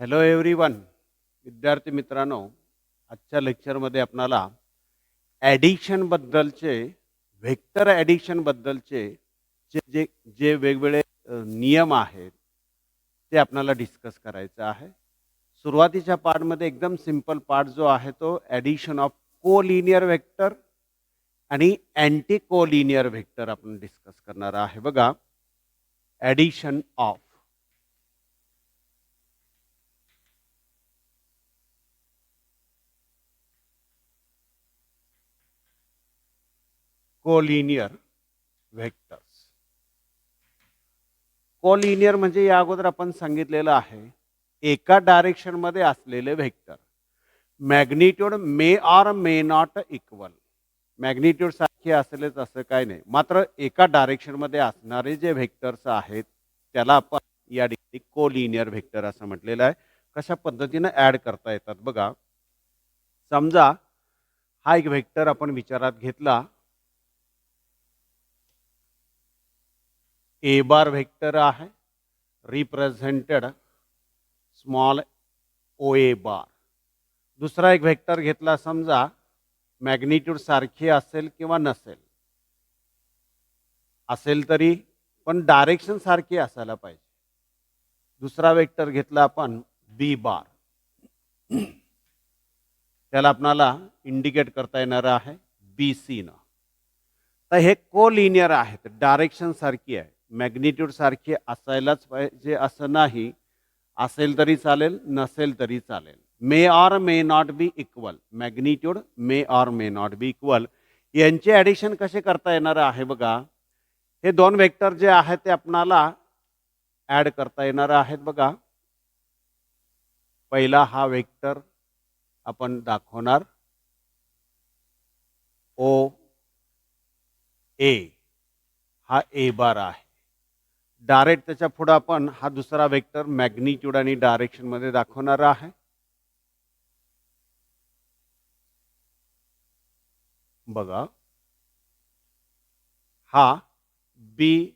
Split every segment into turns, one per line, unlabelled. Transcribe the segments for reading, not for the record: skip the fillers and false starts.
Hello everyone. विद्यार्थी मित्रांनो, आजच्या लेक्चरमध्ये आपणाला ॲडिशनबद्दलचे व्हेक्टर ॲडिशनबद्दलचे जे जे जे वेगवेगळे नियम आहेत ते आपणाला डिस्कस करायचं आहे. सुरुवातीच्या पार्टमध्ये एकदम सिंपल पार्ट जो आहे तो ॲडिशन ऑफ कोलिनियर व्हेक्टर आणि अँटी कोलिनियर व्हेक्टर आपण डिस्कस करणार आहे. बघा, addition of collinear vectors. Collinear म्हणजे या अगोदर आपण सांगितलेलं आहे एका डायरेक्शनमध्ये असलेले vector. Magnitude may or may not equal. Magnitude सारखे असेलच असं काय नाही, मात्र एका डायरेक्शनमध्ये असणारे जे व्हेक्टर्स आहेत त्याला आपण या ठिकाणी कोलिनियर व्हेक्टर असं म्हटलेलं आहे. कशा पद्धतीने ॲड करता येतात बघा. समजा हा एक व्हेक्टर आपण विचारात घेतला. ए बार व्हेक्टर आहे, represented small O A bar. दुसरा एक व्हेक्टर घेतला, समजा मॅग्निट्यूड सारखी असेल किंवा नसेल, असेल तरी पण डायरेक्शन सारखी असायला पाहिजे. दुसरा व्हेक्टर घेतला आपण बी बार, त्याला आपणाला इंडिकेट करता येणार आहे बी सी न. तर हे कोलिनियर आहेत, डायरेक्शन सारखी आहे, मॅग्निट्यूड सारखी असायलाच पाहिजे असं नाही. असेल तरी चालेल, नसेल तरी चालेल. May or may not be equal, magnitude may or may not be equal. यांचे ॲडिशन कसे करता येणार आहे बघा. हे दोन वेक्टर जे आहेत ते आपणाला ॲड करता येणार आहेत बघा. पहिला हा वेक्टर आपण दाखवणार ओ ए, हा ए बार आहे. डायरेक्ट त्याच्या पुढे आपण हा दुसरा वेक्टर मॅग्निट्यूड आणि डायरेक्शन मध्ये दाखवणार आहे. बघा, हा बी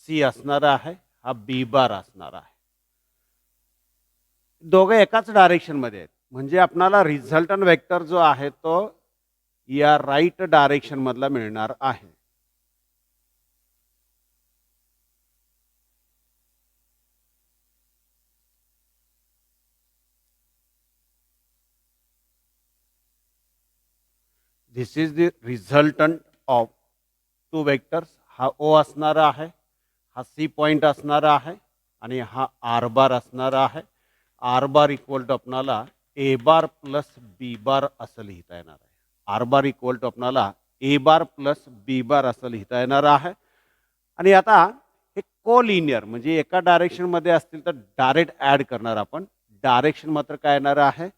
सी असणार आहे, हा बी बार असणार आहे. दोघे एकाच डायरेक्शन मध्ये आहेत, म्हणजे आपल्याला रिझल्टंट वेक्टर जो आहे तो या राईट डायरेक्शन मधला मिळणार आहे. This is the resultant of two vectors. हा ओ असणार आहे, हा सी पॉइंट असणार आहे आणि हा आर बार असणार आहे. आर बार इक्वल टू आपणाला ए बार प्लस बी बार असं लिहिता येणार आहे. आर बार इक्वल टू आपणाला ए बार प्लस बी बार असं लिहिता येणार आहे. आणि आता हे कोलिनियर म्हणजे एका डायरेक्शन मध्ये असतील तर डायरेक्ट ॲड करणार आपण. डायरेक्शन मात्र काय येणार आहे,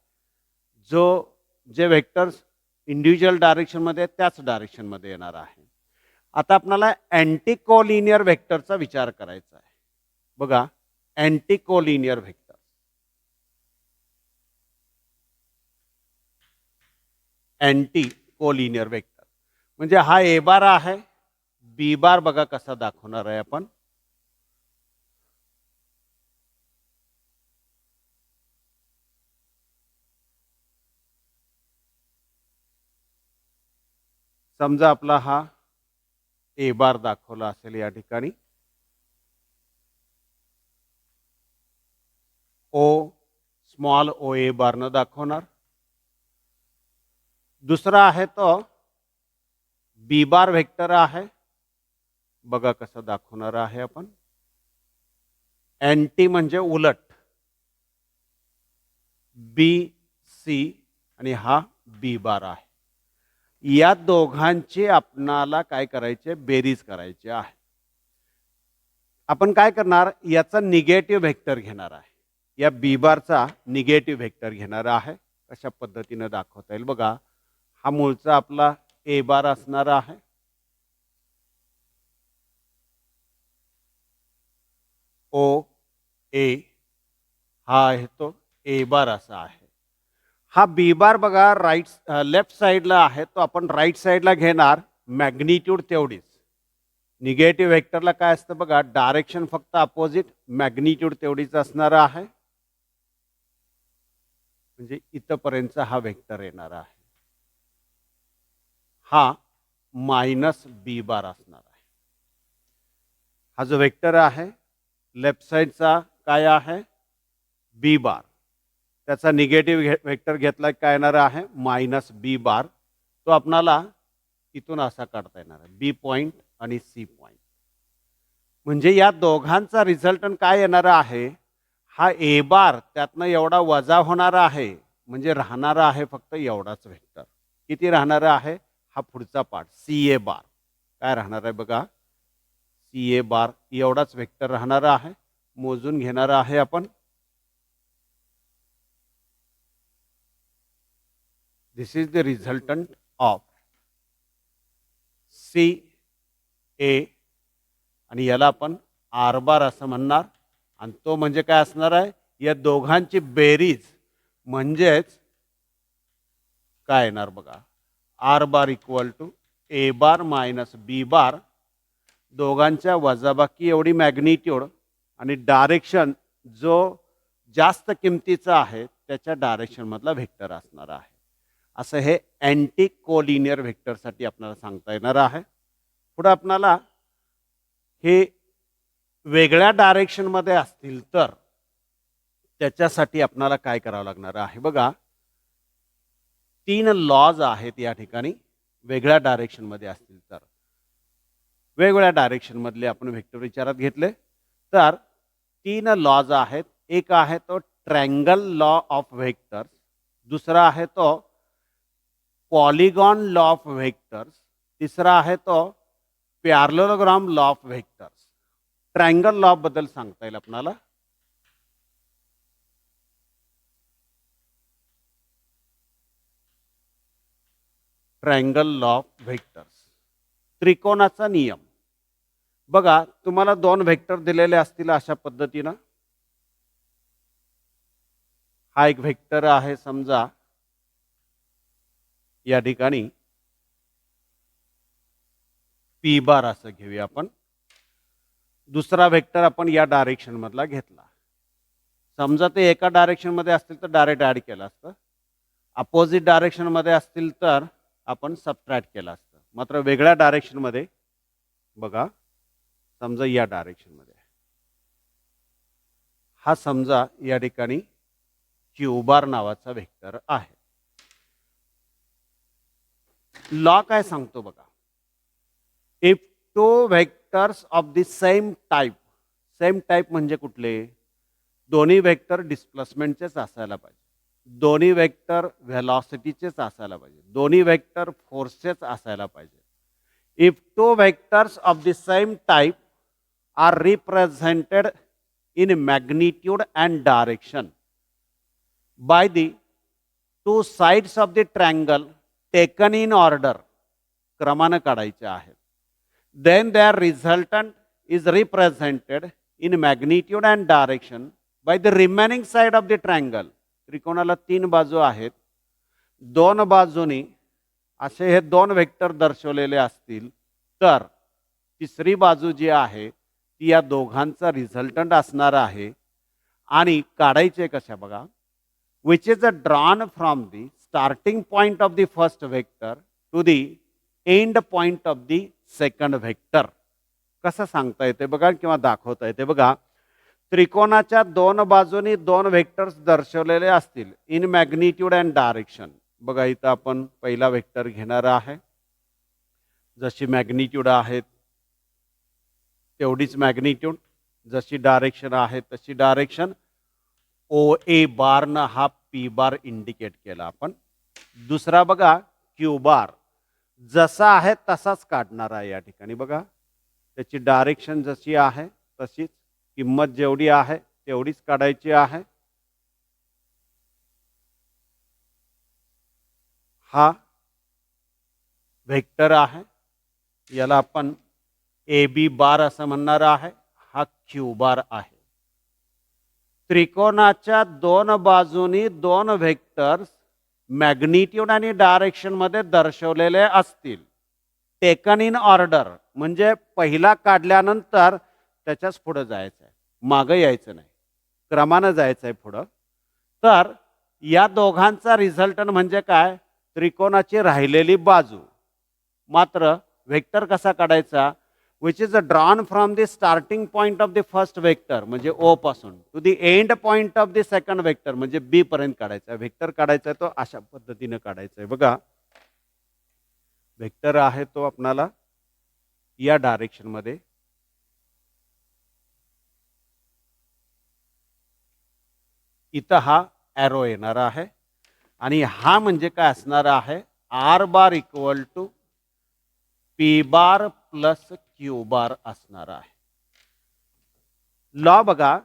जे वेक्टर्स इंडिव्हिज्युअल डायरेक्शन मध्ये त्याच डायरेक्शन मध्ये येणार आहे. आता आपल्याला अँटी कोलिनियर व्हेक्टरचा विचार करायचा आहे. बघा, anti collinear vector, anti collinear vector म्हणजे हा ए बार आहे, बी बार बघा कसा दाखवणार आहे आपण. समजा आपला हा ए बार दाखवला असेल या ठिकाणी. ओ स्मॉल ओ ए बार न दाखवणार. दुसरा आहे तो बी बार व्हेक्टर आहे, बघा कसं दाखवणार आहे आपण. अँटी म्हणजे उलट, बी सी आणि हा बी बार आहे. या दोघांची आपणाला काय करायचे, बेरीज करायची आहे. आपण काय करणार, याचा निगेटिव्ह व्हेक्टर घेणार आहे, या बी बारचा निगेटिव्ह व्हेक्टर घेणार आहे. कशा पद्धतीने दाखवता येईल बघा. हा मूळचा आपला ए बार असणार आहे, ओ ए, हा आहे तो ए बार असा आहे. हा बी बार बघा राईट लेफ्ट साईडला आहे, तो आपण राईट साईडला घेणार. मॅग्निट्यूड तेवढीच. निगेटिव्ह व्हेक्टरला काय असतं बघा, डायरेक्शन फक्त अपोजिट, मॅग्निट्यूड तेवढीच असणार आहे. म्हणजे इथपर्यंतचा हा वेक्टर येणार आहे. हा मायनस बी बार असणार आहे. हा जो वेक्टर आहे लेफ्ट साईडचा काय आहे बी बार, त्याचा निगेटिव्ह वेक्टर घेतला काय येणार आहे मायनस बी बार. तो आपणाला इथून असा काढता येणार आहे बी पॉइंट आणि सी पॉइंट. म्हणजे या दोघांचा रिझल्टंट काय येणार आहे हा ए बार त्यातनं एवढा वजा होणार आहे, म्हणजे राहणार आहे फक्त एवढाच वेक्टर. किती राहणार आहे हा पुढचा पार्ट सी ए बार काय राहणार आहे बघा सी ए बार एवढाच वेक्टर राहणार आहे. मोजून घेणार आहे आपण. This is the resultant of C A आणि याला आपण आर बार असं म्हणणार. आणि तो म्हणजे काय असणार आहे या दोघांची बेरीज म्हणजेच काय येणार बघा R bar equal to A bar minus B bar. दोघांच्या वजाबाकी एवढी मॅग्निट्यूड आणि डायरेक्शन जो जास्त किमतीचा आहे त्याच्या डायरेक्शन मधला व्हेक्टर असणार आहे. असं हे अँटी कोलिनियर व्हेक्टरसाठी आपल्याला सांगता येणार आहे. पुढे आपल्याला हे वेगळ्या डायरेक्शन मध्ये असतील तर त्याच्यासाठी आपल्याला काय करावं लागणार आहे बघा 3 लॉज आहेत या ठिकाणी. वेगळ्या डायरेक्शन मध्ये असतील तर वेगवेगळ्या डायरेक्शन मधले आपण व्हेक्टर विचारात घेतले तर 3 लॉज आहेत. एक आहे तो ट्रँगल लॉ ऑफ व्हेक्टर्स, दुसरा आहे तो पॉलिगॉन लॉ ऑफ व्हेक्टर्स, तिसरा आहे तो parallelogram law of vectors. Triangle law बद्दल सांगता येईल आपल्याला. ट्रँगल लॉ ऑफ व्हेक्टर्स त्रिकोणाचा नियम. बघा तुम्हाला 2 व्हेक्टर दिलेले असतील अशा पद्धतीनं. हा एक व्हेक्टर आहे समजा या ठिकाणी पी बार असं घेऊया आपण. दुसरा व्हेक्टर आपण या डायरेक्शन मधला घेतला. समजा ते एका डायरेक्शन मध्ये असतील तर डायरेक्ट ऍड केलं असतं, अपोजिट डायरेक्शन मध्ये असतील तर आपण सबट्रॅक्ट केलं असतं. मात्र वेगळ्या डायरेक्शन मध्ये बघा समजा या डायरेक्शन मध्ये हा समजा या ठिकाणी क्यू बार नावाचा व्हेक्टर आहे. लॉ काय सांगतो बघा if two vectors of the same type म्हणजे कुठले दोन्ही व्हेक्टर डिस्प्लेसमेंटचेच असायला पाहिजे, दोन्ही वेक्टर व्हेलॉसिटीचेच असायला पाहिजे, दोन्ही वेक्टर फोर्सचेच असायला पाहिजे. If two vectors of the same type are represented in magnitude and direction by the two sides of the triangle taken in order, क्रमानं काढायचे आहेत, then their resultant is represented in magnitude and direction by the remaining side of the triangle. त्रिकोणाला 3 बाजू आहेत, 2 बाजूनी असे हे 2 vector दर्शवलेले असतील तर तिसरी बाजू जी आहे ती या दोघांचा रिझल्टंट असणार आहे. आणि काढायचे कशा बघा which is drawn from the starting point of the first vector to the end point of the second vector. कसं सांगता येते बघा किंवा दाखवता येते बघा. त्रिकोणाच्या 2 बाजूनी 2 व्हेक्टर्स दर्शवलेले असतील इन मॅग्निट्यूड अँड डायरेक्शन. बघा इथं आपण पहिला व्हेक्टर घेणार आहे, जशी मॅग्निट्यूड आहे तेवढीच मॅग्निट्यूड, जशी डायरेक्शन आहे तशी डायरेक्शन. ओ ए बारनं हा पी बार इंडिकेट केला आपण. दुसरा बघा क्यू बार जसा आहे तसाच काढणार आहे या ठिकाणी. बघा त्याची डायरेक्शन जशी आहे तशीच, किंमत जेवढी आहे तेवढीच काढायची आहे. हा व्हेक्टर आहे, याला आपण ए बी बार असं म्हणणार आहे. हा क्यू बार आहे. त्रिकोणाच्या 2 बाजूनी 2 व्हेक्टर्स मॅग्निट्यूड आणि डायरेक्शन मध्ये दर्शवलेले असतील, टेकन इन ऑर्डर म्हणजे पहिला काढल्यानंतर त्याच्याच पुढे जायचं आहे, मागे यायचं नाही, क्रमानं जायचं आहे पुढं. तर या दोघांचा रिझल्टंट म्हणजे काय, त्रिकोणाची राहिलेली बाजू. मात्र वेक्टर कसा काढायचा, which is drawn from the starting point of the first vector म्हणजे ओ पासून to the end point of the second vector म्हणजे बी पर्यंत काढायचा. वेक्टर काढायचा तो अशा पद्धतीने काढायचा आहे. बघा वेक्टर आहे तो आपल्याला या डायरेक्शन मध्ये इथं हा एरो येणार आहे आणि हा म्हणजे काय असणार आहे, R bar equal to P bar plus Q bar असणार आहे. लॉ बघा,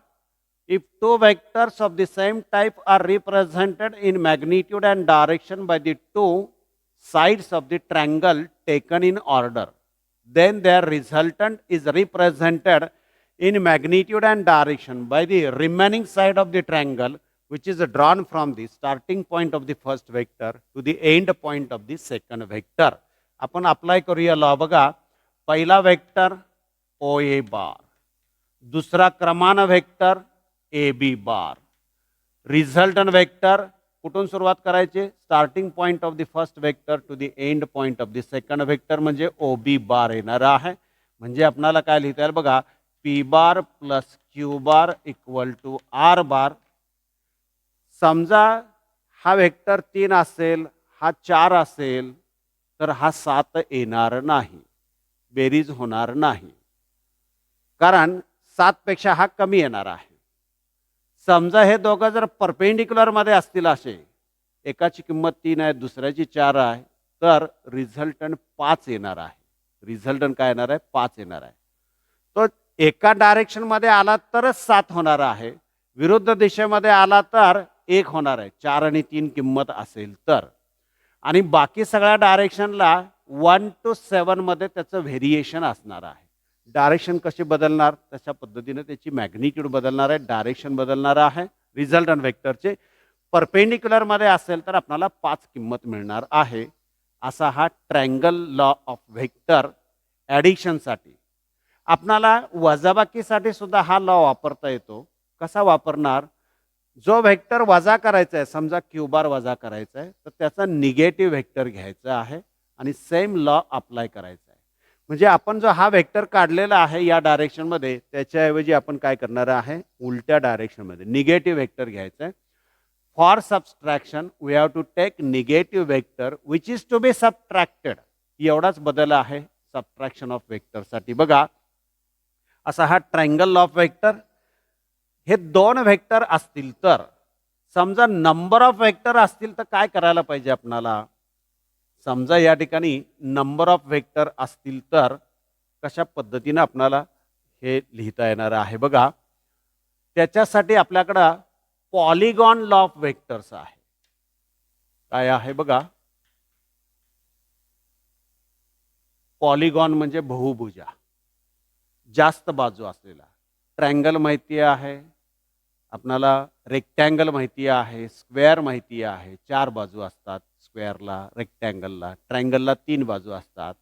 if two vectors of the same type are represented in magnitude and direction by the two sides of the triangle taken in order, then their resultant is represented in magnitude and direction by the remaining side of the triangle, which is drawn from the starting point of the first vector to the end point of the second vector. आपण apply करूया law. बघा, पहिला vector O A bar, दुसरा क्रमांक vector A B bar. Resultant vector कुठून सुरुवात करायची, starting point of the first vector to the end point of the second vector म्हणजे ओ बी बार येणार आहे. म्हणजे आपल्याला काय लिहिता येईल बघा, P bar plus Q bar equal to R bar. समजा हा वेक्टर 3 असेल, हा 4 असेल, तर हा 7 येणार नाही, बेरीज होणार नाही, कारण 7 पेक्षा हा कमी येणार आहे. समजा हे दोघं जर परपेंडिक्युलर मध्ये असतील, असे एकाची किंमत 3 आहे, दुसऱ्याची 4 आहे, तर रिझल्टंट 5 येणार आहे. रिझल्टंट काय येणार आहे, 5 येणार आहे. तो एका डायरेक्शन मध्ये आला तरच 7 होणार आहे, विरुद्ध दिशेमध्ये आला तर 1 होणार आहे, 4 आणि 3 किंमत असेल तर. आणि बाकी सगळ्या डायरेक्शनला 1 to 7 मध्ये त्याचं व्हेरिएशन असणार आहे. डायरेक्शन कशी बदलणार, तशा पद्धतीने त्याची मॅग्निट्यूड बदलणार आहे, डायरेक्शन बदलणार आहे. रिझल्टंट वेक्टरचे परपेंडिक्युलर मध्ये असेल तर आपल्याला 5 किंमत मिळणार आहे. असा हा ट्रायंगल लॉ ऑफ वेक्टर ॲडिशनसाठी. आपल्याला वजाबाकीसाठी सुद्धा हा लॉ वापरता येतो. कसा वापरणार, जो वेक्टर वजा करायचा आहे, समजा क्यू बार वजा करायचा आहे, तर त्याचा निगेटिव्ह वेक्टर घ्यायचा आहे आणि सेम लॉ अप्लाय करायचा आहे. म्हणजे आपण जो हा वेक्टर काढलेला आहे या डायरेक्शनमध्ये, त्याच्याऐवजी आपण काय करणार आहे, उलट्या डायरेक्शनमध्ये निगेटिव्ह वेक्टर घ्यायचा आहे. For subtraction we have to take negative vector which is to be subtracted. एवढाच बदल आहे सबट्रॅक्शन ऑफ वेक्टरसाठी. बघा, असा हा ट्रायंगल ऑफ वेक्टर. हे 2 वेक्टर असतील तर, समजा नंबर ऑफ वेक्टर असतील तर काय करायला पाहिजे आपल्याला, समजा या ठिकाणी नंबर ऑफ वेक्टर असतील तर कशा पद्धतीने आपल्याला हे लिहिता येणार आहे. बघा, त्याच्यासाठी आपल्याकडं पॉलिगॉन लॉ ऑफ वेक्टर्स आहे. काय आहे बघा, पॉलिगॉन म्हणजे बहुभुजा, जास्त बाजू असलेला. ट्रायंगल माहिती आहे आपल्याला, रेक्टँगल माहिती आहे, स्क्वेअर माहिती आहे, 4 बाजू असतात स्क्वेअरला, रेक्टँगलला. ट्रायंगलला 3 बाजू असतात.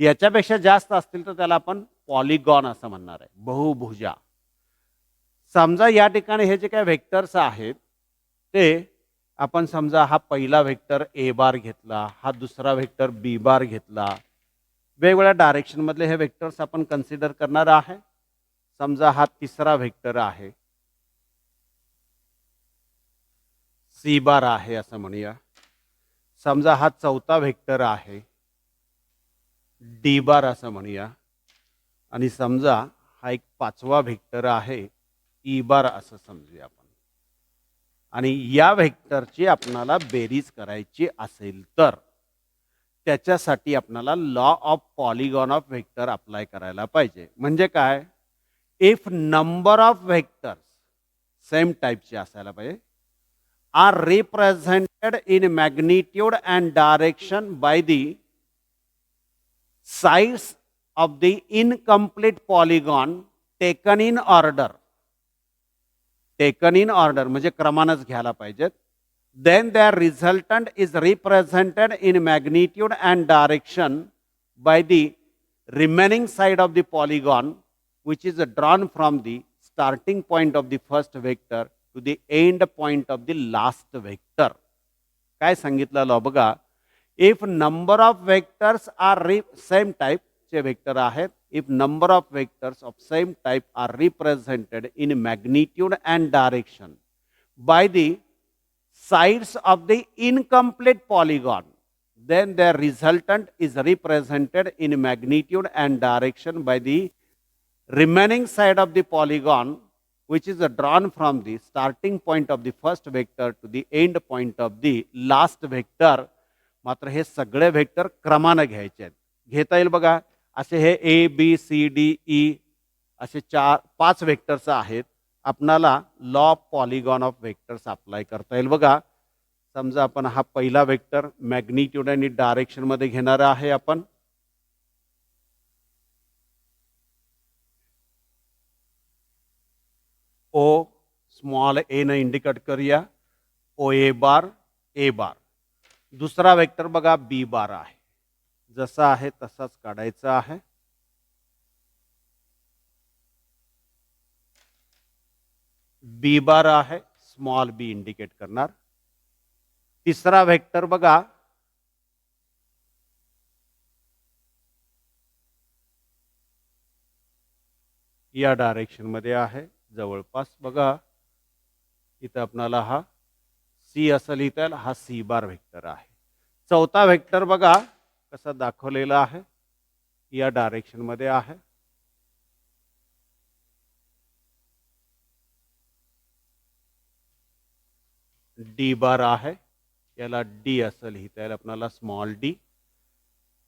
याच्यापेक्षा जास्त असतील तर त्याला आपण पॉलिगॉन असं म्हणणार आहे, बहुभुजा. समजा या ठिकाणी हे जे काही वेक्टर्स आहेत ते आपण, समजा हा पहिला वेक्टर ए बार घेतला, हा दुसरा वेक्टर बी बार घेतला, वेगवेगळ्या डायरेक्शन मधले हे वेक्टर्स आपण कन्सिडर करणार आहे. समजा हा तिसरा वेक्टर आहे, सी बार आहे असं म्हणूया. समजा हा चौथा वेक्टर आहे, डी बार असं म्हणूया. आणि समजा हा एक 5वा वेक्टर आहे, ई बार असं समजूया आपण. आणि या वेक्टरची आपल्याला बेरीज करायची असेल तर त्याच्यासाठी आपल्याला law of polygon of vector apply करायला पाहिजे. म्हणजे काय, if number of vectors same टाइपचे असायला पाहिजे, are represented in magnitude and direction by the sides of the incomplete polygon taken in order. taken in order म्हणजे क्रमानच घ्यायला पाहिजेत. Then their resultant is represented in magnitude and direction by the remaining side of the polygon, which is drawn from the starting point of the first vector to the end point of the last vector. काय सांगितलं बघा, if number of vectors are same टाईपचे vector आहेत, if number of vectors of same type are represented in magnitude and direction by the sides of the incomplete polygon, then their resultant is represented in magnitude and direction by the remaining side of the polygon, which is drawn from the starting point of the first vector to the end point of the last vector. मात्र हे सगळे vector क्रमानं घ्यायचे आहेत. घेता येईल बघा, असे हे A B C D E असे 4-5 वेक्टर्स आहेत. आपणाला law of polygon of vectors apply करता येईल बघा. समजा आपण हा पहिला वेक्टर मॅग्निट्यूड आणि डायरेक्शन मध्ये घेणार आहे. आपण ओ स्मॉल ए ने इंडिकेट करूया, ओ ए बार ए बार. दुसरा वेक्टर बघा बी बार आहे, जसा आहे तसाच काढायचा आहे. बी बार आहे, स्मॉल बी इंडिकेट करणार. तिसरा वेक्टर बघा या डायरेक्शन मध्ये आहे जवळपास. बघा इथं आपल्याला हा सी असं लिहिता येईल, हा सी बार वेक्टर आहे. चौथा वेक्टर बघा कसा दाखवलेला आहे, या डायरेक्शन मध्ये आहे. डी बार आहे, याला डी असं लिहिता येईल आपल्याला, स्मॉल डी.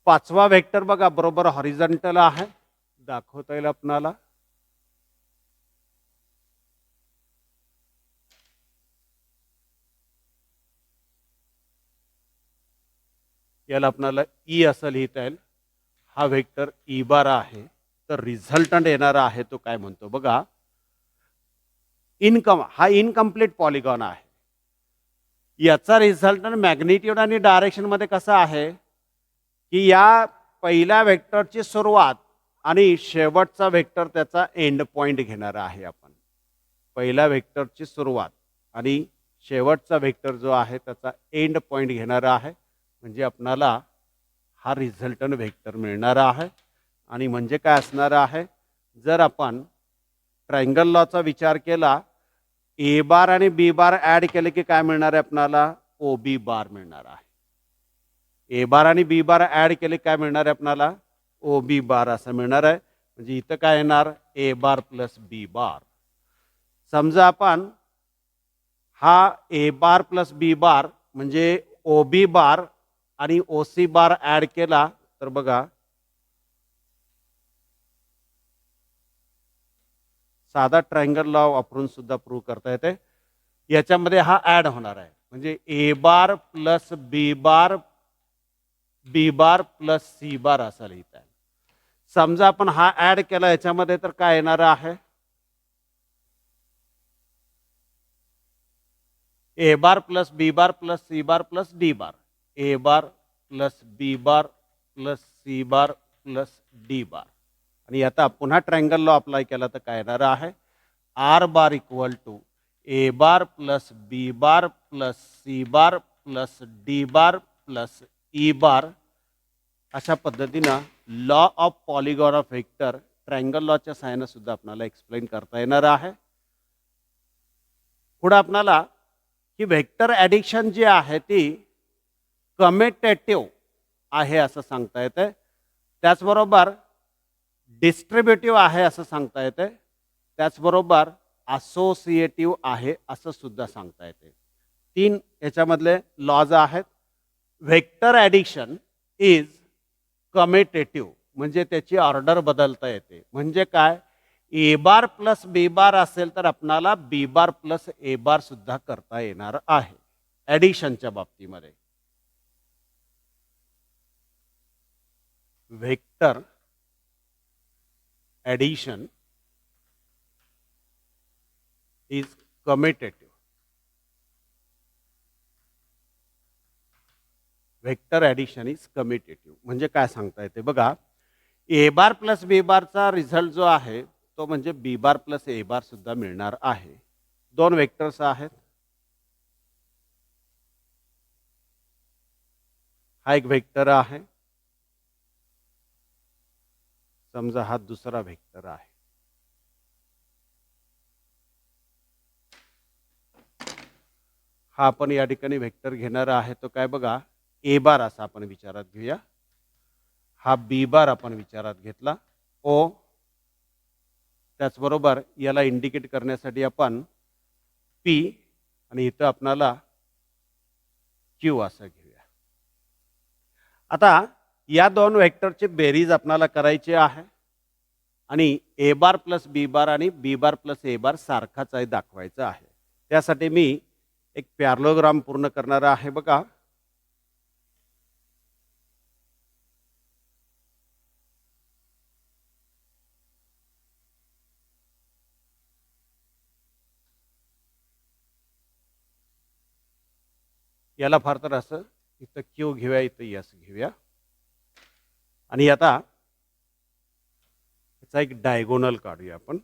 पाचवा वेक्टर बघा बरोबर हॉरिझॉन्टल आहे, दाखवता येईल आपल्याला. याला आपल्याला ई असं लिहिता येईल. हा वेक्टर ई बार आहे. तर रिझल्टंट येणारा आहे तो काय म्हणतो बघा, हा इनकम्प्लीट पॉलिगॉन आहे. याचा रिझल्टंट मॅग्निट्यूड आणि डायरेक्शन मध्ये कसा आहे की या पहिल्या वेक्टरची सुरुवात आणि शेवटचा वेक्टर त्याचा एंड पॉइंट घेणार आहे. आपण पहिल्या वेक्टरची सुरुवात आणि शेवटचा वेक्टर जो आहे त्याचा एंड पॉइंट घेणार आहे. म्हणजे आपणाला हा रिझल्टंट वेक्टर मिळणार आहे. आणि म्हणजे काय असणार आहे, जर आपण ट्रायंगल लॉचा विचार केला, ए बार आणि बी बार ऍड केले की काय मिळणार आहे आपणाला, ओ बी बार मिळणार आहे. ए बार आणि बी बार ऍड केले काय मिळणार आहे आपणाला, ओ बी बार असं मिळणार आहे. म्हणजे इथं काय येणार, ए बार प्लस बी बार. समजा आपण हा ए बार प्लस बी बार म्हणजे ओ बी बार आणि ओ सी बार ऍड केला तर बघा साधा ट्रायंगल लॉ वापरून सुद्धा प्रूव्ह करता येते. याच्यामध्ये हा ऍड होणार आहे. म्हणजे A bar plus B bar, B bar plus C bar असं लिहिता आहे. समजा आपण हा ऍड केला याच्यामध्ये तर काय येणार आहे, A bar plus B bar plus C bar plus D bar. A bar plus B bar plus C bar plus D bar. आणि आता पुन्हा ट्रायंगल लॉ अप्लाय केला तर काय येणार आहे, R bar equal to A bar plus B bar plus C bar plus D bar plus E bar. अशा पद्धतीनं law of polygon of vector triangle लॉच्या सहाय्याने सुद्धा आपल्याला एक्सप्लेन करता येणार आहे. पुढे आपल्याला की वेक्टर ॲडिशन जी आहे ती कम्युटेटिव्ह आहे असं सांगता येते. त्याचबरोबर डिस्ट्रीब्युटिव्ह आहे असं सांगता येते. त्याचबरोबर असोसिएटिव्ह आहे असं सुद्धा सांगता येते. 3 याच्यामधले लॉज आहेत. वेक्टर ॲडिशन इज कम्युटेटिव्ह म्हणजे त्याची ऑर्डर बदलता येते. म्हणजे काय, ए बार प्लस बी बार असेल तर आपणाला बी बार प्लस ए बार सुद्धा करता येणार आहे ॲडिशनच्या बाबतीमध्ये. Vector addition is commutative. Vector addition is commutative म्हणजे काय सांगता येते बघा, ए बार प्लस बी बारचा रिझल्ट जो आहे तो म्हणजे बी बार प्लस ए बार सुद्धा मिळणार आहे. दोन वेक्टर्स आहेत. हा एक वेक्टर आहे, समजा हा दुसरा वेक्टर आहे. हा आपण या ठिकाणी वेक्टर घेणार आहे तो काय बघा, ए बार असा आपण विचारात घेऊया. हा बी बार आपण विचारात घेतला, ओ. त्याचबरोबर याला इंडिकेट करण्यासाठी आपण पी आणि इथं आपणाला क्यू असं घेऊया. आता या दोन वेक्टरची बेरीज आपल्याला करायची आहे आणि ए बार प्लस बी बार आणि बी बार प्लस ए बार सारखाच आहे दाखवायचं आहे. त्यासाठी मी एक पॅरलोग्राम पूर्ण करणार आहे बघा. याला फार तर असं इथं क्यू घेऊया, इथं यस घेऊया आणि आता याचा एक डायगोनल काढूया आपण.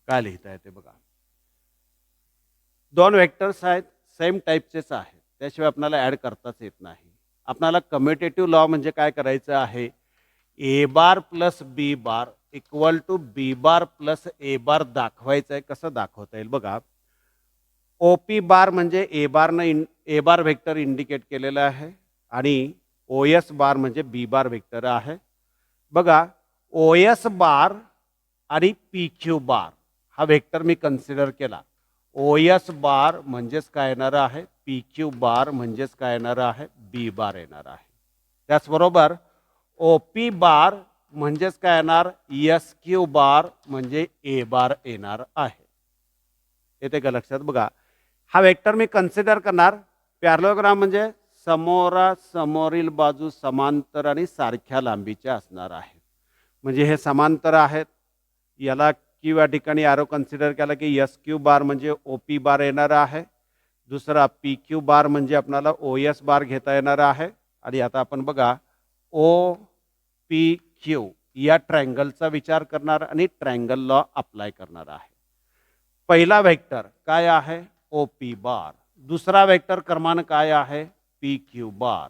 काय लिहिता येते बघा. दोन वेक्टर्स आहेत, सेम टाईपचेच आहेत, त्याशिवाय आपल्याला ऍड करताच येत नाही. आपल्याला कम्युटेटिव्ह लॉ म्हणजे काय करायचं आहे, A bar plus B bar equal to B bar plus A bar दाखवायचं आहे. कसं दाखवता येईल बघा. ओ पी बार म्हणजे ए बार वेक्टर इंडिकेट केलेलं आहे आणि ओ एस बार म्हणजे बी बार वेक्टर आहे. बघा, ओ एस बार आणि पी क्यू बार हा वेक्टर मी कन्सिडर केला. ओ एस बार म्हणजेच काय येणार आहे, पी क्यू बार म्हणजेच काय येणार आहे, बी बार येणार आहे. त्याचबरोबर ओ पी बार म्हणजेच काय येणार, एस क्यू बार म्हणजे ए बार येणार आहे. येते का लक्षात बघा. हा वेक्टर मी कन्सिडर करणार. पॅरलोग्राम म्हणजे समोरील बाजू समांतर आणि सारख्या लांबीच्या असणार आहेत. म्हणजे हे समांतर आहेत. याला क्यू या ठिकाणी ॲरो कन्सिडर केला की एस क्यू बार म्हणजे ओ पी बार येणार आहे. दुसरा पी क्यू बार म्हणजे आपल्याला ओ एस बार घेता येणार आहे. आणि आता आपण बघा, ओ पी क्यू या ट्रायंगलचा विचार करणार आणि ट्रायंगल लॉ अप्लाय करणार आहे. पहिला वेक्टर काय आहे, ओ पी बार. दुसरा वेक्टर क्रमांक काय आहे, P Q bar.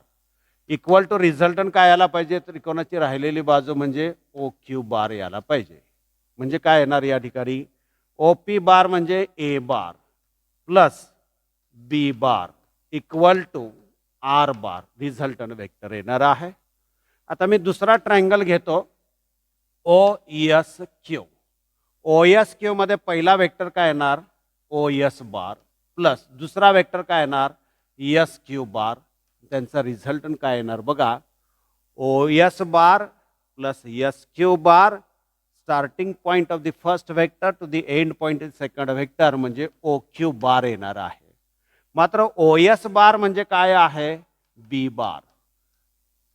Equal to resultant काय यायला पाहिजे, त्रिकोणाची राहिलेली बाजू म्हणजे ओ क्यू बार यायला पाहिजे. म्हणजे काय येणार या ठिकाणी, ओ पी बार म्हणजे A bar plus B bar equal to R bar resultant vector येणार आहे. आता मी दुसरा ट्रायंगल घेतो, O S Q. O S Q मध्ये पहिला वेक्टर काय येणार, ओ एस बार प्लस दुसरा वेक्टर काय येणार, एस क्यू बार. त्यांचा रिझल्टंट काय येणार बघा, O S bar plus S Q bar starting point of the first vector to the end point of second vector म्हणजे ओ क्यू बार येणार आहे. मात्र ओ एस बार म्हणजे काय आहे, बी बार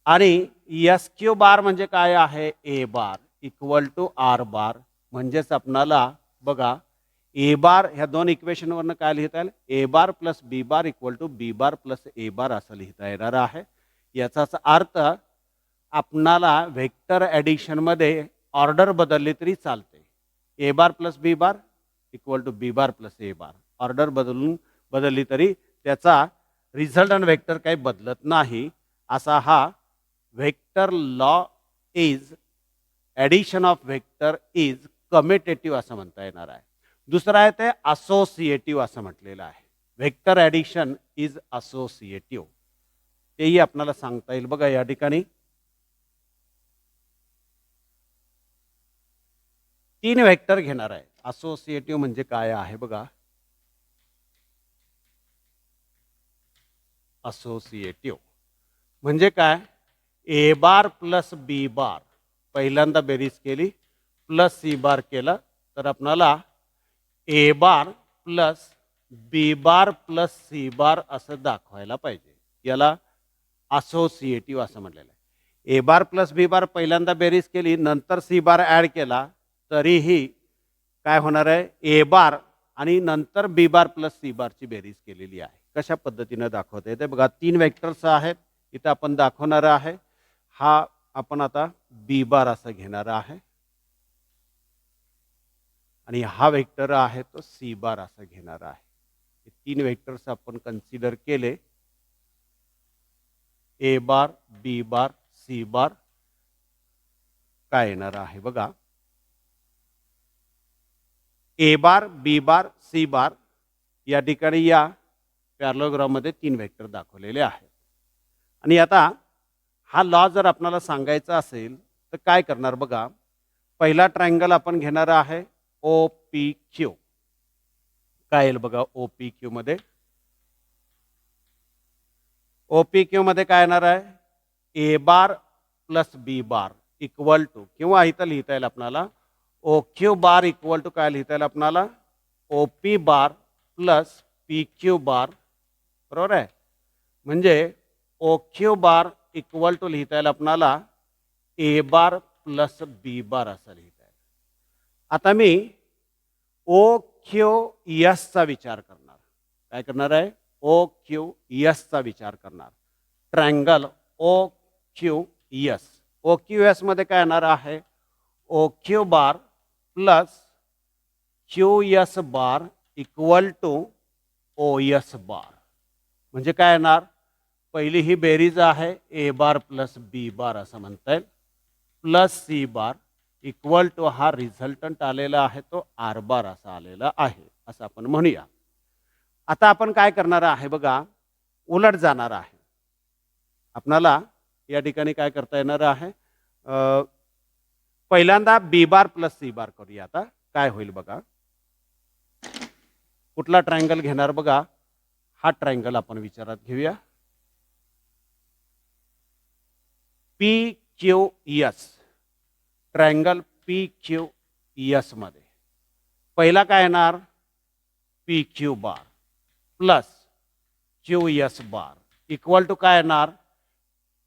आणि एस क्यू बार म्हणजे काय आहे, A bar equal to R बार. म्हणजेच आपणाला बघा, ए बार ह्या दोन इक्वेशनवरनं काय लिहिता येईल, A bar plus B bar equal to B bar plus A bar असं लिहिता येणार आहे. याचाच अर्थ आपणाला व्हेक्टर ॲडिशनमध्ये ऑर्डर बदलली तरी चालते. A bar plus B bar equal to B bar plus A bar order बदलली तरी त्याचा रिझल्टंट वेक्टर काही बदलत नाही. असा हा vector law is addition of vector is commutative असं म्हणता येणार आहे. दुसरं आहे ते असोसिएटिव्ह असं म्हटलेलं आहे. वेक्टर ॲडिशन इज असोसिएटिव्ह, तेही आपल्याला सांगता येईल बघा. या ठिकाणी तीन वेक्टर घेणार आहे. असोसिएटिव्ह म्हणजे काय आहे बघा. असोसिएटिव्ह म्हणजे काय, ए बार प्लस बी बार पहिल्यांदा बेरीज केली प्लस सी बार केला तर आपल्याला A bar plus B bar plus C bar असं दाखवायला पाहिजे. याला असोसिएटिव्ह असं म्हटलेलं आहे. ए बार प्लस बी बार पहिल्यांदा बेरीज केली, नंतर सी बार ॲड केला तरीही काय होणार आहे, ए बार आणि नंतर बी बार प्लस सी बारची बेरीज केलेली आहे. कशा पद्धतीनं दाखवता येते बघा. तीन वेक्टर्स आहेत इथं आपण दाखवणार आहे. हा आपण आता बी बार असं घेणार आहे आणि हा वेक्टर आहे तो सी बार असा घेणार आहे. हे 3 वेक्टर्स आपण कन्सिडर केले, ए बार, बी बार, सी बार. काय येणार आहे बघा, A bar, B bar, C बार या ठिकाणी या पॅरलोग्राममध्ये 3 वेक्टर दाखवलेले आहेत. आणि आता हा लॉ जर आपल्याला सांगायचा असेल तर काय करणार बघा, पहिला ट्रायंगल आपण घेणार आहे ओ पी क्यू. काय येईल बघा ओ पी क्यू मध्ये, ओ पी क्यू मध्ये काय येणार आहे, A bar plus B bar equal to, किंवा इथं लिहिता येईल आपल्याला O Q bar equal to काय लिहिता येईल आपल्याला, O P bar plus P Q bar. बरोबर आहे. म्हणजे O Q bar equal to लिहिता येईल आपल्याला A bar plus B bar असं लिहिता येईल. आता मी ओ क्यू एसचा विचार करणार. काय करणार आहे, ओ क्यू एसचा विचार करणार. Triangle O Q S. O Q S मध्ये काय येणार आहे, O Q bar plus Q S bar equal to O S bar. म्हणजे काय येणार, पहिली ही बेरीज आहे A bar plus B bar असं म्हणता येईल, plus C bar equal to हा रिझल्टंट आलेला आहे तो आर बार असा आलेला आहे असं आपण म्हणूया. आता आपण काय करणार आहे बघा, उलट जाणार आहे. आपणाला या ठिकाणी काय करता येणार आहे, पहिल्यांदा बी बार प्लस सी बार करूया. आता काय होईल बघा, कुठला ट्रायंगल घेणार बघा, हा ट्रायंगल आपण विचारात घेऊया, P Q S. Triangle P Q S मध्ये पहिला काय येणार, P Q bar plus Q S bar equal to काय येणार,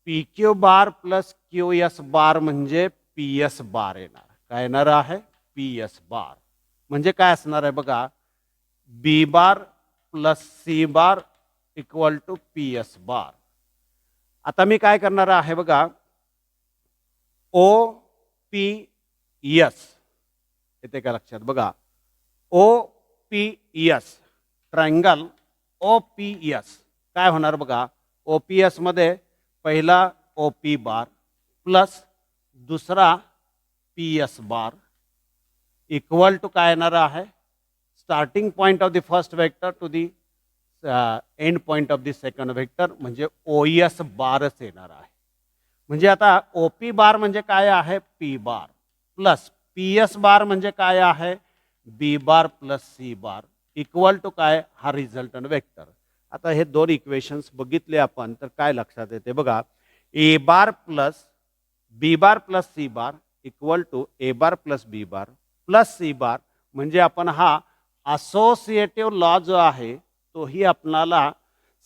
P Q bar plus Q S bar म्हणजे पी एस बार येणार. काय येणार आहे, पी एस बार. म्हणजे काय असणार आहे बघा, B bar plus C bar equal to P S bar. आता मी काय करणार आहे बघा, ओ पी एस येते का लक्षात बघा, O P S triangle O P S काय होणार बघा, ओ पी एस मध्ये पहिला ओ पी बार प्लस दुसरा P S bar equal to काय येणार आहे, starting point of the first vector to the end point of the second vector म्हणजे ओ एस बारच येणार आहे. म्हणजे आता ओ पी बार म्हणजे काय आहे, P bar plus P S bar म्हणजे काय आहे, B bar plus C bar equal to काय, हा रिझल्टंट वेक्टर. आता हे दोन इक्वेशन्स बघितले आपण तर काय लक्षात येते बघा, A bar plus B bar plus C bar equal to A bar plus B bar plus C bar. म्हणजे आपण हा असोसिएटिव्ह लॉ जो आहे तोही आपणाला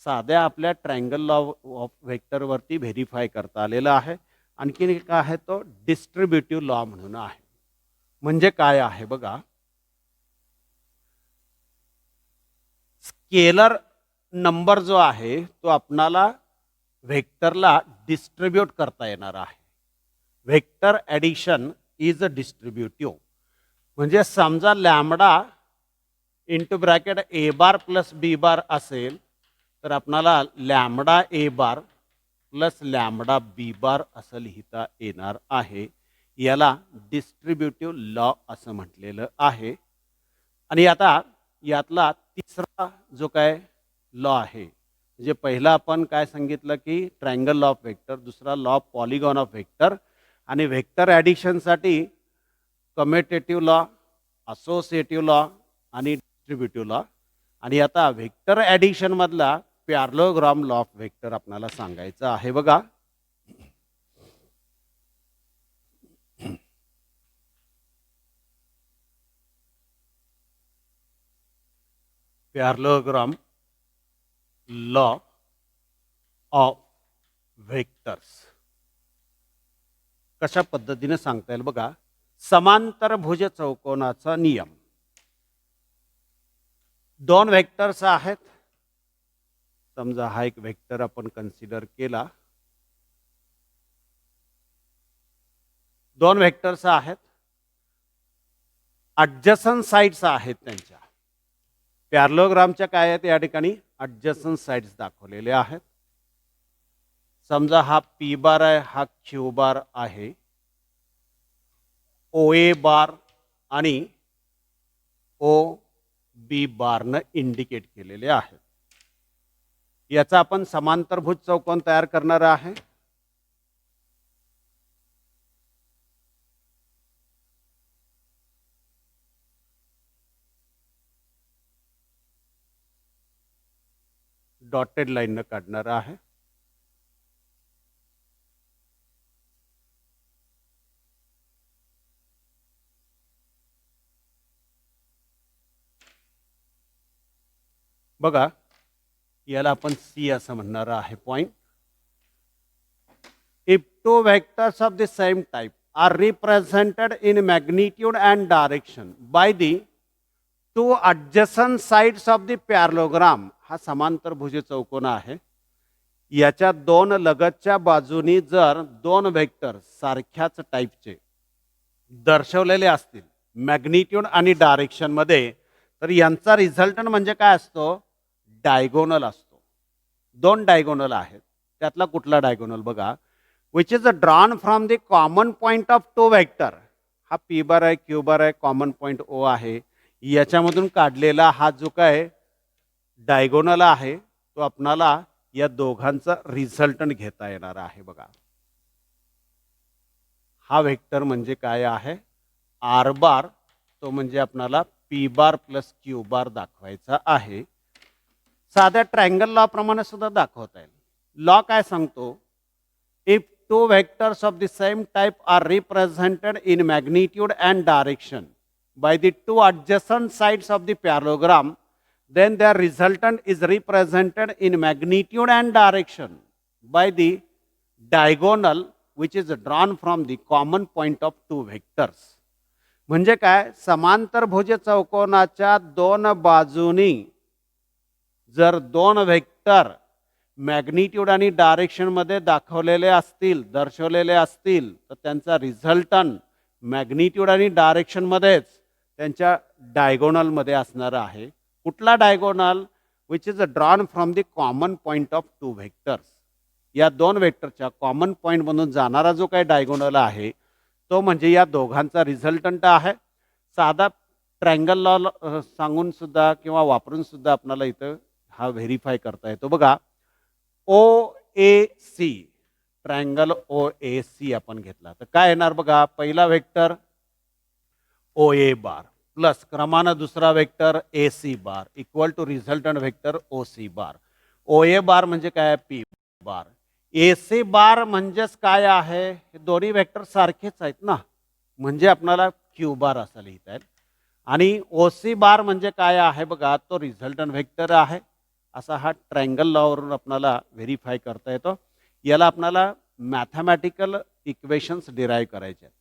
साध्या आपल्या ट्रायंगल लॉ ऑफ वेक्टरवरती व्हेरीफाय करता आलेला आहे. आणखीन एक आहे तो डिस्ट्रीब्युटिव्ह लॉ म्हणून आहे. म्हणजे काय आहे बघा, स्केलर नंबर जो आहे तो आपणाला वेक्टरला डिस्ट्रीब्यूट करता येणार आहे. Vector addition is a distributive. म्हणजे समजा lambda into bracket A bar plus B bar असेल तर आपणाला lambda A bar plus lambda B bar असं लिहिता येणार आहे. याला डिस्ट्रीब्युटिव्ह लॉ असं म्हटलेलं आहे. आणि आता यातला तिसरा जो काय लॉ आहे, म्हणजे पहिला आपण काय सांगितलं की ट्रायंगल लॉ ऑफ वेक्टर, दुसरा law of polygon of vector, आणि वेक्टर ॲडिशनसाठी कम्युटेटिव्ह लॉ, असोसिएटिव्ह लॉ आणि डिस्ट्रीब्युटिव्ह लॉ. आणि आता वेक्टर ॲडिशन मधला पॅरलोग्राम लॉ ऑफ वेक्टर आपल्याला सांगायचा आहे बघा. पॅरलोग्राम लॉ ऑफ वेक्टर्स कशा पद्धतीने सांगता येईल बघा. समांतर भुज चौकोनाचा नियम. दोन वेक्टर्स आहेत. समजा हा एक वेक्टर आपण कन्सिडर केला, दोन व्हेक्टर्स आहेत, ॲडजसंट साइड्स आहेत त्यांच्या. पॅरलोग्रामच्या काय आहेत या ठिकाणी ॲडजसंट साइड्स दाखवलेले आहेत. समजा हा पी बार आहे, हा क्यू बार आहे, ओ ए बार आणि ओ बी बारनं इंडिकेट केलेले आहेत. याचा आपण समांतरभुज चौकोन तयार करणार आहे. डॉटेड लाईननं काढणार आहे. बघा, याला आपण सी असं म्हणणार आहे point. If two vectors of the same type are represented in magnitude and direction by the two adjacent sides of the parallelogram. हा समांतरभुज चौकोन आहे. याच्या दोन लगतच्या बाजूनी जर दोन व्हेक्टर सारख्याच टाईपचे दर्शवलेले असतील मॅग्निट्यूड आणि डायरेक्शन मध्ये, तर यांचा रिझल्टंट म्हणजे काय असतो, डायगोनल असतो. दोन डायगोनल आहेत, त्यातला कुठला डायगोनल बघा, which is drawn from the common point of two vector. हा पी बार आहे, क्यू बार आहे, कॉमन पॉइंट ओ आहे. याच्यामधून काढलेला हा जो काय डायगोनल आहे तो आपणाला या दोघांचा रिझल्टंट घेता येणार आहे. बघा, हा वेक्टर म्हणजे काय आहे, आर बार, तो म्हणजे आपणाला पी बार प्लस क्यू बार दाखवायचा आहे. साध्या ट्रायंगल लॉ प्रमाणे सुद्धा दाखवता येईल. लॉ काय सांगतो, if two vectors of the same type are represented in magnitude and direction by the two adjacent sides of the parallelogram, then their resultant is represented in magnitude and direction by the diagonal which is drawn from the common point of two vectors. म्हणजे काय, समांतरभुज चौकोनाच्या दोन बाजूनी जर दोन vector magnitude आणि direction मध्ये दाखवलेले असतील, दर्शवलेले असतील, तर त्यांचा रिझल्टंट मॅग्निट्यूड आणि डायरेक्शन मध्येच त्यांच्या डायगोनल मध्ये असणार आहे. कुठला diagonal, which is drawn from the common point of two vectors. या दोन वेक्टरच्या कॉमन पॉइंट मधून जाणारा जो काही डायगोनल आहे तो म्हणजे या दोघांचा रिझल्टंट आहे. साधा ट्रायंगल लॉ सांगून सुद्धा किंवा वापरून सुद्धा आपल्याला इथं हा व्हेरीफाय करता येतो. बघा, ओ ए सी, ट्रायंगल ओ ए सी आपण घेतला तर काय येणार बघा, पहिला vector O A bar plus क्रमानं दुसरा vector A C bar equal to resultant vector O C bar. O A bar म्हणजे काय, पी बार. ए सी बार म्हणजेच काय आहे, हे दोन्ही वेक्टर सारखेच आहेत ना, म्हणजे आपल्याला क्यू बार असं लिहिता येईल. आणि ओ सी बार म्हणजे काय आहे बघा, तो रिझल्टंट वेक्टर आहे. असा हा ट्रायंगल लॉवरून आपल्याला व्हेरीफाय करता येतो. याला आपल्याला मॅथमॅटिकल इक्वेशन्स डिराईव्ह करायचे आहेत.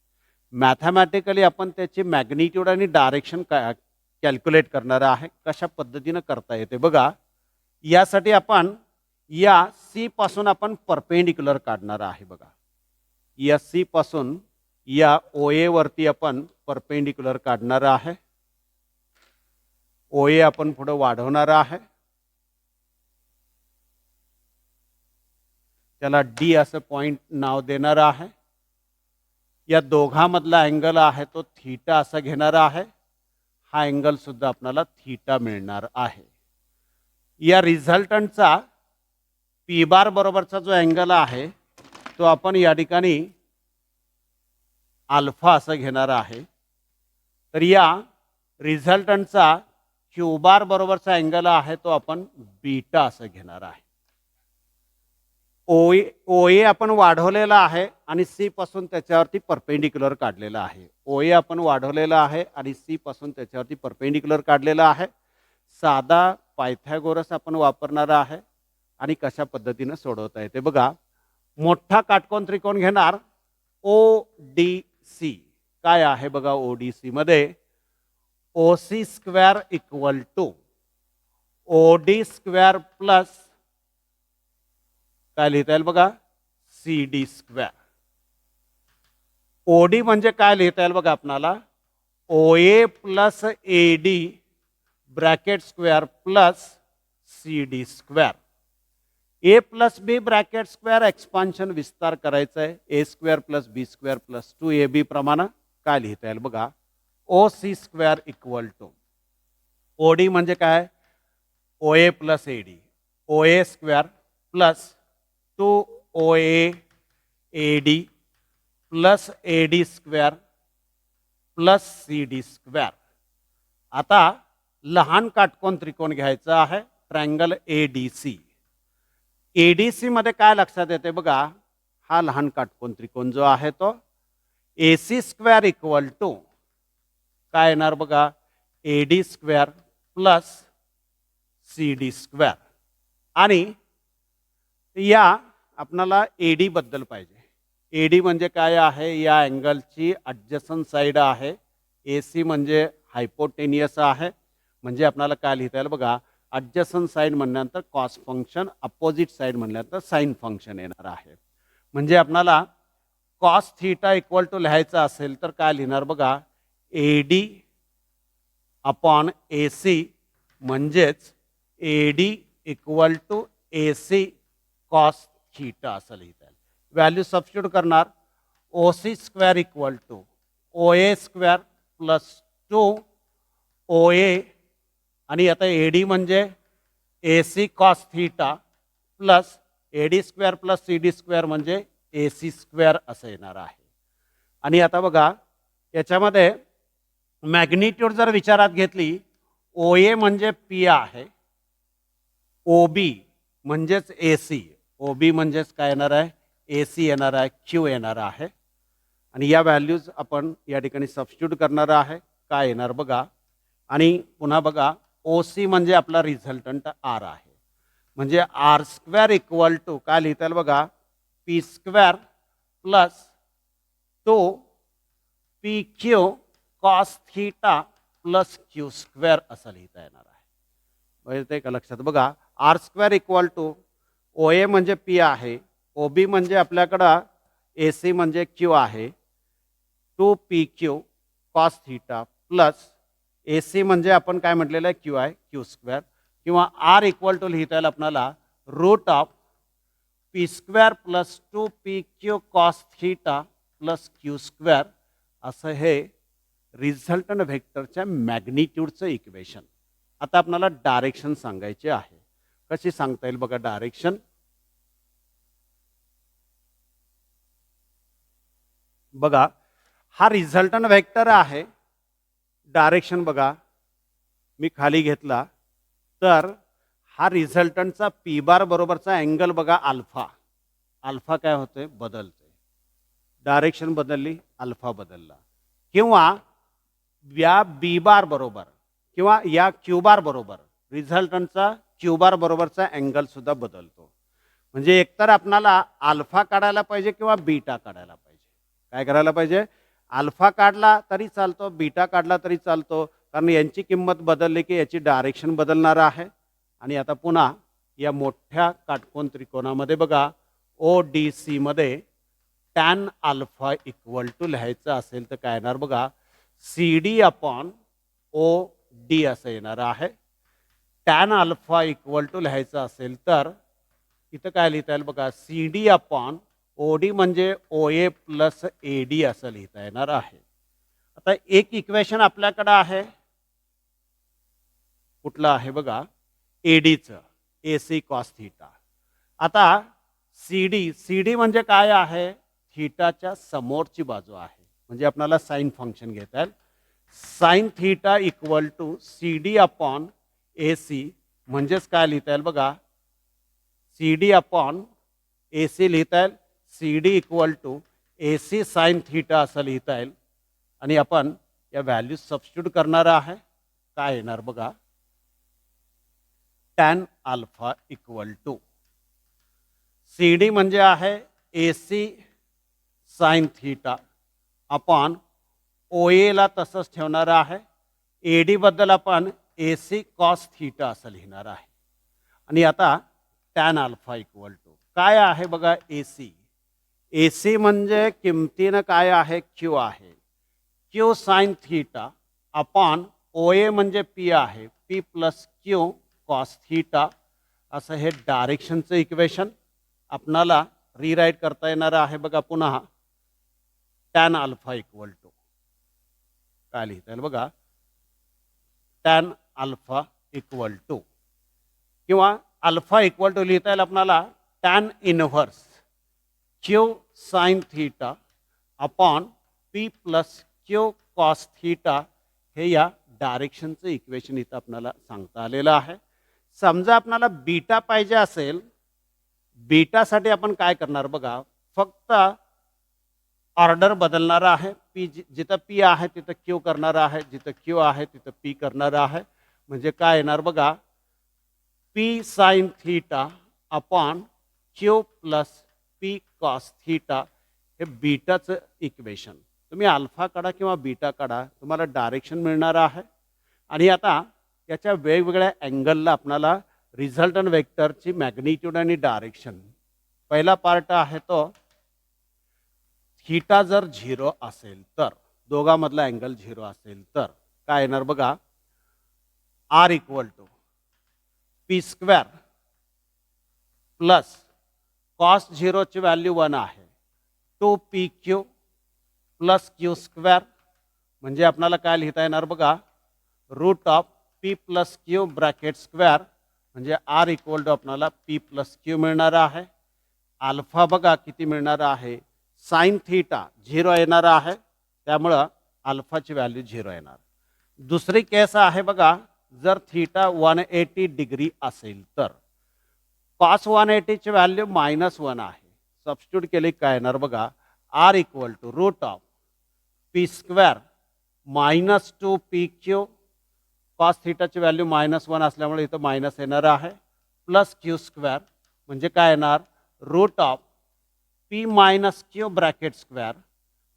मॅथमॅटिकली आपण त्याची मॅग्निट्यूड आणि डायरेक्शन कॅल्क्युलेट करणार आहे. कशा पद्धतीनं करता येते बघा, यासाठी आपण या सी पासून आपण परपेंडिक्युलर काढणार आहे. बघा, या सी पासून या ओ ए वरती आपण परपेंडिक्युलर काढणार आहे. ओ ए आपण पुढे वाढवणार आहे, त्याला डी असं पॉइंट नाव देणार आहे. या दोघांमधला अँगल आहे तो थीटा असा घेणार आहे. हा अँगल सुद्धा आपल्याला थीटा मिळणार आहे. या रिझल्टंटचा पी बार बरोबरचा जो अँगल आहे तो आपण या ठिकाणी अल्फा असं घेणार आहे. तर या रिझल्टंटचा क्यू बार बरोबरचा अँगल आहे तो आपण बीटा असं घेणार आहे. ओ ए आपण वाढवलेला आहे आणि सी पासून त्याच्यावरती परपेंडिक्युलर काढलेला आहे. ओ ए आपण वाढवलेला आहे आणि सी पासून त्याच्यावरती परपेंडिक्युलर काढलेला आहे. साधा पायथागोरस आपण वापरणार आहे आणि कशा पद्धतीने सोडवता येते बघा. मोठा काटकोन त्रिकोण घेणार, ओ डी सी. काय आहे बघा, ओ डी सी मध्ये O C square equal to O D square plus काय लिहिता येईल बघा, सी डी स्क्वेअर. ओडी म्हणजे काय लिहिता येईल बघा आपणाला, O A plus A D bracket square plus C D square. A plus B bracket square expansion विस्तार करायचा आहे, A square plus B square plus 2ab प्रमाणे काय लिहिता येईल बघा, O C square equal to O D म्हणजे काय, O A plus A D, O A square plus 2 OA A D plus A D square plus C D square. आता लहान काटकोन त्रिकोण घ्यायचा आहे, ट्रायंगल ADC. ADC मध्ये काय लक्षात येते बघा, हा लहान काटकोन त्रिकोण जो आहे तो AC स्क्वेअर इक्वल टू काय येणार बघा, AD square plus CD square. आणि या आपणाला AD बद्दल पाहिजे. AD म्हणजे काय आहे, या अँगलची ॲडजसंट साईड आहे. AC म्हणजे हायपोटेनियस आहे, म्हणजे आपल्याला काय लिहिता येईल बघा, ॲडजसंट साईड म्हणल्यानंतर कॉस फंक्शन, अपोजिट साईड म्हणल्यानंतर साइन फंक्शन येणार आहे. म्हणजे आपल्याला कॉस थीटा इक्वल टू लिहायचं असेल तर काय लिहिणार बघा, AD अपॉन AC म्हणजेच AD equal to AC cos theta असं लिहिता येईल. व्हॅल्यू सबस्टिट्यूट करणार, OC square equal to OA square plus 2OA आणि आता AD म्हणजे AC cos theta plus AD square plus CD square म्हणजे AC स्क्वेअर असं येणार आहे. आणि आता बघा याच्यामध्ये मॅग्निट्यूड जर विचारात घेतली, OA म्हणजे P आहे, OB म्हणजेच AC, OB म्हणजेच काय येणार आहे, AC येणार आहे, Q येणार आहे. आणि या व्हॅल्यूज आपण या ठिकाणी सबस्टिट्यूट करणार आहे, काय येणार बघा. आणि पुन्हा बघा OC म्हणजे आपला रिझल्टंट R आहे, म्हणजे R स्क्वेअर इक्वल टू काय लिहिता येईल बघा, P square plus 2PQ cos theta plus Q square असं लिहिता येणार आहे. येते का लक्षात बघा, R square equal to OA म्हणजे P आहे, OB म्हणजे आपल्याकडं AC म्हणजे Q आहे, 2PQ cos theta plus AC म्हणजे आपण काय म्हटलेलं आहे, Q आहे, Q स्क्वेअर. किंवा R इक्वल टू लिहिता येईल आपल्याला root of P square plus 2PQ cos theta plus Q square असं हे रिझल्टंट व्हेक्टरच्या मॅग्निट्यूडचं इक्वेशन. आता आपल्याला डायरेक्शन सांगायचे आहे. कशी सांगता येईल बघा डायरेक्शन, बघा हा रिझल्टंट व्हेक्टर आहे. डायरेक्शन बघा मी खाली घेतला तर हा रिझल्टंटचा P बार बरोबरचा अँगल बघा अल्फा, अल्फा काय होते, बदलते. डायरेक्शन बदलली, अल्फा बदलला. किंवा या B बार बरोबर किंवा या Q बार बरोबर रिझल्टंटचा Q बार बरोबरचा अँगल सुद्धा बदलतो. म्हणजे एकतर आपणाला अल्फा काढायला पाहिजे किंवा बीटा काढायला पाहिजे. काय करायला पाहिजे, अल्फा काढला तरी चालतो, बीटा काढला तरी चालतो, कारण यांची किंमत बदलली की याची डायरेक्शन बदलणार आहे. आणि आता पुन्हा या मोठ्या काटकोन त्रिकोणामध्ये बघा ODC मध्ये टॅन अल्फा इक्वल टू लिहायचं असेल तर काय येणार बघा, CD अपॉन OD असं येणार आहे. टॅन अल्फा इक्वल टू लिहायचं असेल तर इथं काय लिहिता येईल बघा, CD अपॉन OD म्हणजे OA प्लस AD असं लिहिता येणार आहे. आता एक इक्वेशन आपल्याकडे आहे, कुठलं आहे बघा, ADचं, AC कॉस थीटा. आता CD म्हणजे काय आहे, थीटाच्या समोरची बाजू आहे, म्हणजे आपल्याला साइन फंक्शन घेता येईल. Sine theta equal to CD upon AC म्हणजेच काय लिहिता येईल बघा, CD अपॉन AC लिहिता येईल, CD equal to AC sine theta असं लिहिता येईल. आणि आपण या व्हॅल्यू सबस्टिट्यूट करणार आहे, काय येणार बघा, tan alpha equal to CD म्हणजे आहे AC sine theta upon OA ला तसंच ठेवणार आहे, AD बद्दल आपण AC कॉस थीटा असं लिहिणार आहे. आणि आता टॅन अल्फा इक्वल टू काय आहे बघा, AC ए सी म्हणजे किमतीनं काय आहे, क्यू आहे. Q sine theta upon O A म्हणजे पी आहे, P plus Q cos theta. असं हे डायरेक्शनचं इक्वेशन आपणाला रिराईट करता येणार आहे. बघा पुन्हा टॅन अल्फा इक्वल टू काय लिहिता येईल बघा, टॅन अल्फा इक्वल टू किंवा अल्फा इक्वल टू लिहिता येईल आपणाला tan inverse Q sine theta upon P plus Q cos theta. हे या डायरेक्शनचं इक्वेशन इथं आपल्याला सांगता आलेलं आहे. समजा आपल्याला बीटा पाहिजे असेल, बीटासाठी आपण काय करणार बघा, फक्त ऑर्डर बदलणार आहे. पी जिथं पी आहे तिथं क्यू करणार आहे, जिथं क्यू आहे तिथं पी करणार आहे. म्हणजे काय येणार बघा, P sign theta upon Q plus P cos theta. हे बीटाचं इक्वेशन. तुम्ही अल्फा काढा किंवा बीटा काढा, तुम्हाला डायरेक्शन मिळणार आहे. आणि आता याच्या वेगवेगळ्या अँगलला आपल्याला रिझल्टंट वेक्टरची मॅग्निट्यूड आणि डायरेक्शन. पहिला पार्ट आहे तो थीटा जर 0 असेल तर, दोघांमधला अँगल 0 असेल तर काय येणार बघा, R equal to P square plus cos 0 ची व्हॅल्यू 1 आहे, 2 PQ प्लस क्यू स्क्वेअर. म्हणजे आपल्याला काय लिहिता येणार बघा, root of P plus Q bracket square. म्हणजे आर इक्वल टू आपल्याला पी प्लस क्यू मिळणार आहे. अल्फा बघा किती मिळणार आहे, साइन थीटा 0 येणार आहे, त्यामुळं अल्फाची व्हॅल्यू 0 येणार. दुसरी केस आहे बघा, जर थीटा 180 डिग्री असेल तर कॉस 180 ची व्हॅल्यू -1 आहे. सबस्टिट्यूट केली काय येणार बघा, R equal to root of P square -2 PQ. Cos थीटाची व्हॅल्यू -1 असल्यामुळे इथं मायनस येणार आहे, प्लस क्यू स्क्वेअर. म्हणजे काय येणार, root of P minus Q bracket square.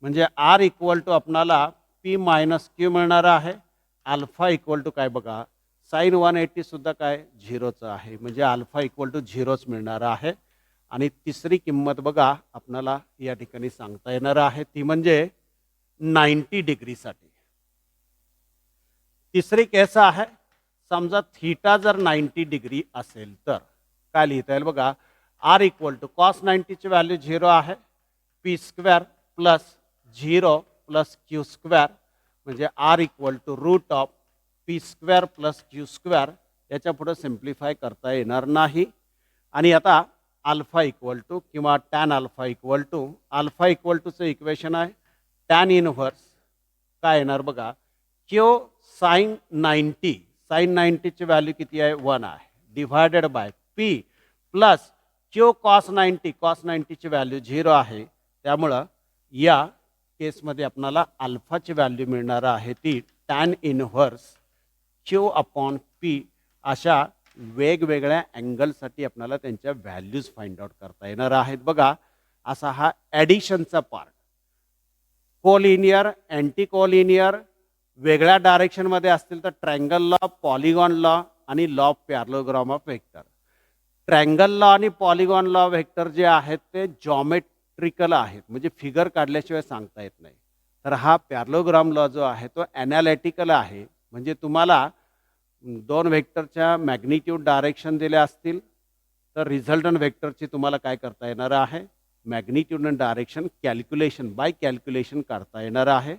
म्हणजे आर इक्वल टू आपणाला पी मायनस क्यू मिळणार आहे. अल्फा इक्वल टू काय बघा, साइन 180 सुद्धा काय 0चं आहे. म्हणजे अल्फा इक्वल टू 0च मिळणार आहे. आणि तिसरी किंमत बघा आपणाला या ठिकाणी सांगता येणार आहे, ती म्हणजे 90 डिग्रीसाठी. तिसरी केस आहे, समजा थीटा जर 90 डिग्री असेल तर काय लिहिता येईल बघा, आर इक्वल टू कॉस 90 ची व्हॅल्यू 0 आहे, P square plus 0 plus Q square. म्हणजे R equal to root of P square plus Q square. याच्या पुढे सिम्प्लिफाय करता येणार नाही. आणि आता अल्फा इक्वल टू किंवा tan alpha equal to, alpha equal टूचं इक्वेशन आहे टॅन इनव्हर्स काय येणार बघा, क्यू साइन 90, साइन 90 ची व्हॅल्यू किती आहे 1 आहे, divided by P plus Q cos 90, cos 90 ची व्हॅल्यू 0 आहे. त्यामुळं या केसमध्ये आपल्याला अल्फाची व्हॅल्यू मिळणार आहे ती tan inverse Q upon P. अशा वेगवेगळ्या अँगलसाठी आपल्याला त्यांच्या व्हॅल्यूज फाइंड आउट करता येणार आहेत. बघा असा हा ॲडिशनचा पार्ट. कोलिनियर, अँटी कोलिनियर वेगळ्या डायरेक्शनमध्ये असतील तर ट्रँगल लॉ, पॉलिगॉन लॉ आणि law of parallelogram of vector. Triangle law आणि पॉलिगॉन लॉ वेक्टर जे आहेत ते जॉमेट्रिकल आहेत, म्हणजे फिगर काढल्याशिवाय सांगता येत नाही. तर हा पॅरलोग्राम लॉ जो आहे तो ॲनालिटिकल आहे. म्हणजे तुम्हाला 2 वेक्टरच्या मॅग्निट्यूड डायरेक्शन दिले असतील तर रिझल्टंट वेक्टरची तुम्हाला काय करता येणार आहे, मॅग्निट्यूड आणि डायरेक्शन कॅल्क्युलेशन बाय कॅल्क्युलेशन करता येणार आहे.